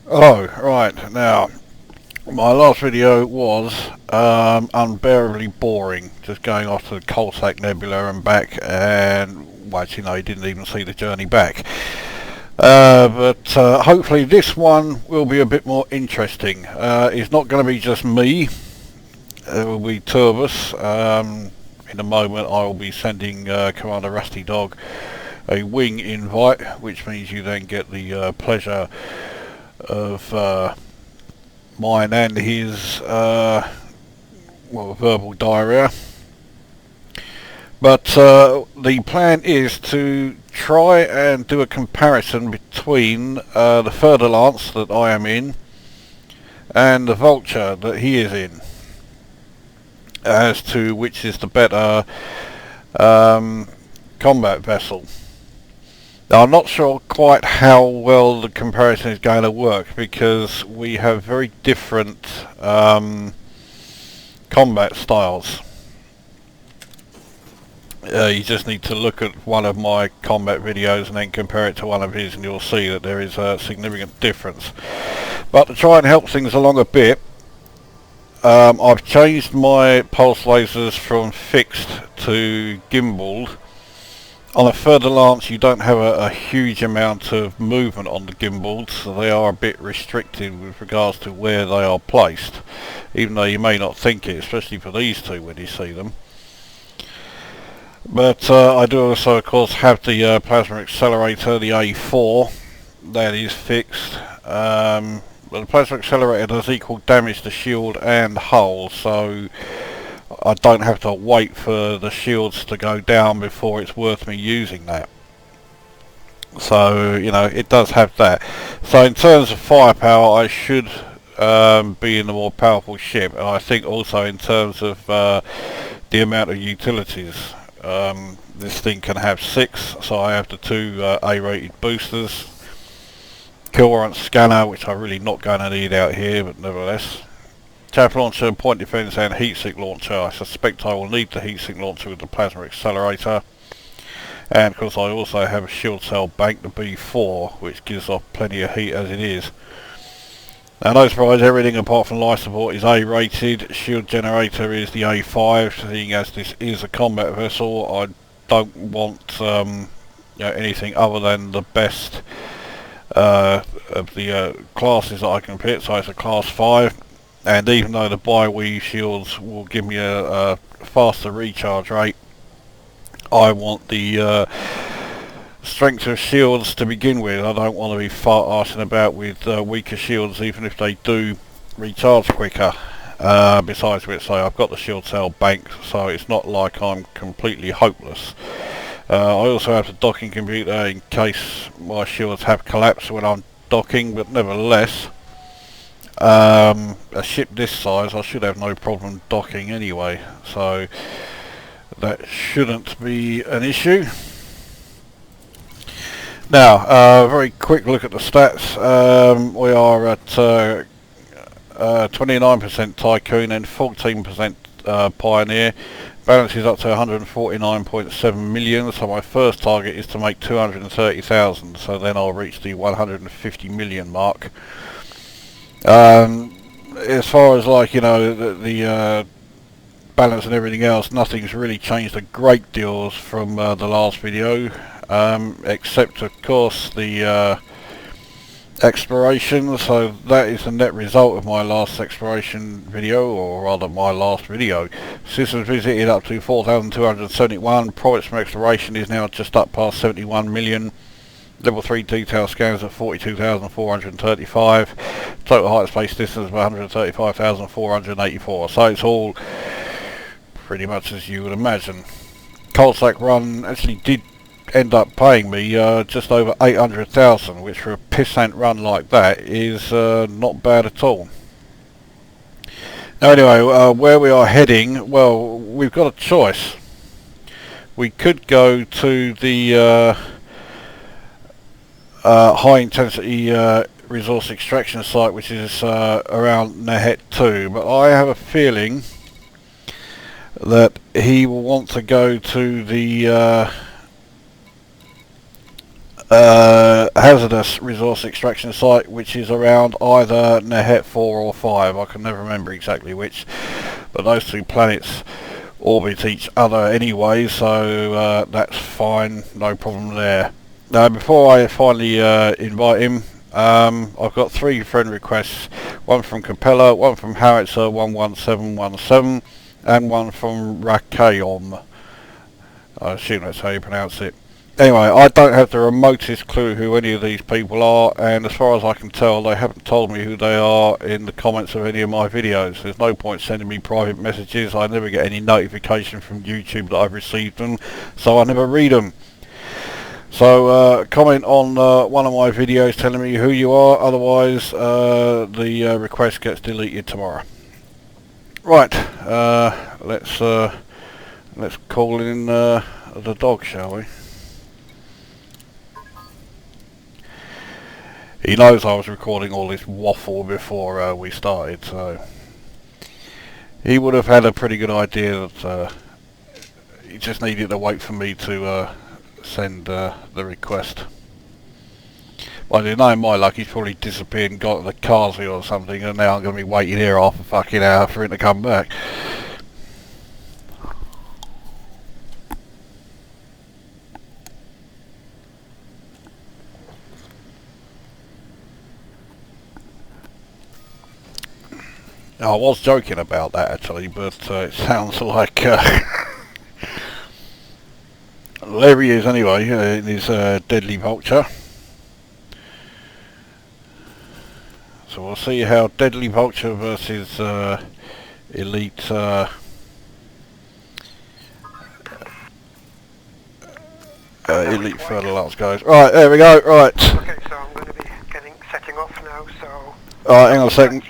Oh, right, now, my last video was unbearably boring, just going off to the Corsair Nebula and back, and, well, actually, no, you didn't even see the journey back. But hopefully this one will be a bit more interesting. It's not going to be just me, it will be two of us. In a moment I will be sending Commander Rusty Dog a wing invite, which means you then get the pleasure of mine and his verbal diarrhea. But the plan is to try and do a comparison between the Fer-de-Lance that I am in and the Vulture that he is in, as to which is the better combat vessel. Now, I'm not sure quite how well the comparison is going to work, because we have very different combat styles. You just need to look at one of my combat videos and then compare it to one of his, and you'll see that there is a significant difference. But to try and help things along a bit, I've changed my pulse lasers from fixed to gimbaled. On a Fer-de-Lance you don't have a huge amount of movement on the gimbals, so they are a bit restricted with regards to where they are placed, even though you may not think it, especially for these two when you see them. But I do also, of course, have the plasma accelerator, the A4, that is fixed. But the plasma accelerator does equal damage to shield and hull, so I don't have to wait for the shields to go down before it's worth me using that. So, you know, it does have that. So in terms of firepower, I should be in the more powerful ship, and I think also in terms of the amount of utilities. This thing can have 6, so I have the 2 A-rated boosters, kill warrant scanner, which I'm really not going to need out here, but nevertheless. Chaff launcher, point defense and heatsink launcher. I suspect I will need the heatsink launcher with the plasma accelerator. And of course I also have a shield cell bank, the B4, which gives off plenty of heat as it is. Now, no surprise, everything apart from life support is A-rated. Shield generator is the A5, seeing as this is a combat vessel. I don't want anything other than the best of the classes that I can pick, so it's a class 5. And even though the bi-weave shields will give me a faster recharge rate, I want the strength of shields to begin with. I don't want to be fart-arsing about with weaker shields, even if they do recharge quicker. Besides which, say, I've got the shield cell bank, so it's not like I'm completely hopeless. I also have the docking computer in case my shields have collapsed when I'm docking, but nevertheless, a ship this size I should have no problem docking anyway, so that shouldn't be an issue. Now, very quick look at the stats. We are at 29% Tycoon and 14% Pioneer. Balance is up to 149.7 million, so my first target is to make 230,000, so then I'll reach the 150 million mark. As far as, like, you know, the balance and everything else, nothing's really changed a great deal from the last video, except of course the exploration. So that is the net result of my last exploration video, or rather my last video. Systems visited up to 4,271, profits from exploration is now just up past 71 million. Level 3 detail scans at 42,435, total height space distance of 135,484, so it's all pretty much as you would imagine. Corsair run actually did end up paying me just over 800,000, which for a pissant run like that is not bad at all. Now anyway, where we are heading, well, we've got a choice. We could go to the high intensity resource extraction site, which is around Nehet 2, but I have a feeling that he will want to go to the hazardous resource extraction site, which is around either Nehet 4 or 5. I can never remember exactly which, but those two planets orbit each other anyway, so that's fine, no problem there. Now, before I finally invite him, I've got 3 friend requests, one from Capella, one from Howitzer 11717, and one from Rakayon. I assume that's how you pronounce it. Anyway, I don't have the remotest clue who any of these people are, and as far as I can tell, they haven't told me who they are in the comments of any of my videos. There's no point sending me private messages. I never get any notification from YouTube that I've received them, so I never read them. So comment on one of my videos telling me who you are, otherwise the request gets deleted tomorrow. Right, let's call in the dog, shall we? He knows I was recording all this waffle before we started, so he would have had a pretty good idea that he just needed to wait for me to send the request. Well, you know, my luck, he's probably disappeared and got to the Corsair or something, and now I'm going to be waiting here half a fucking hour for him to come back. I was joking about that actually, but it sounds like there he is anyway, in his deadly vulture. So we'll see how deadly vulture versus elite elite Fer-de-Lance goes. Right, there we go. Right. Okay, so I'm going to be setting off now. So. Alright, hang on a second.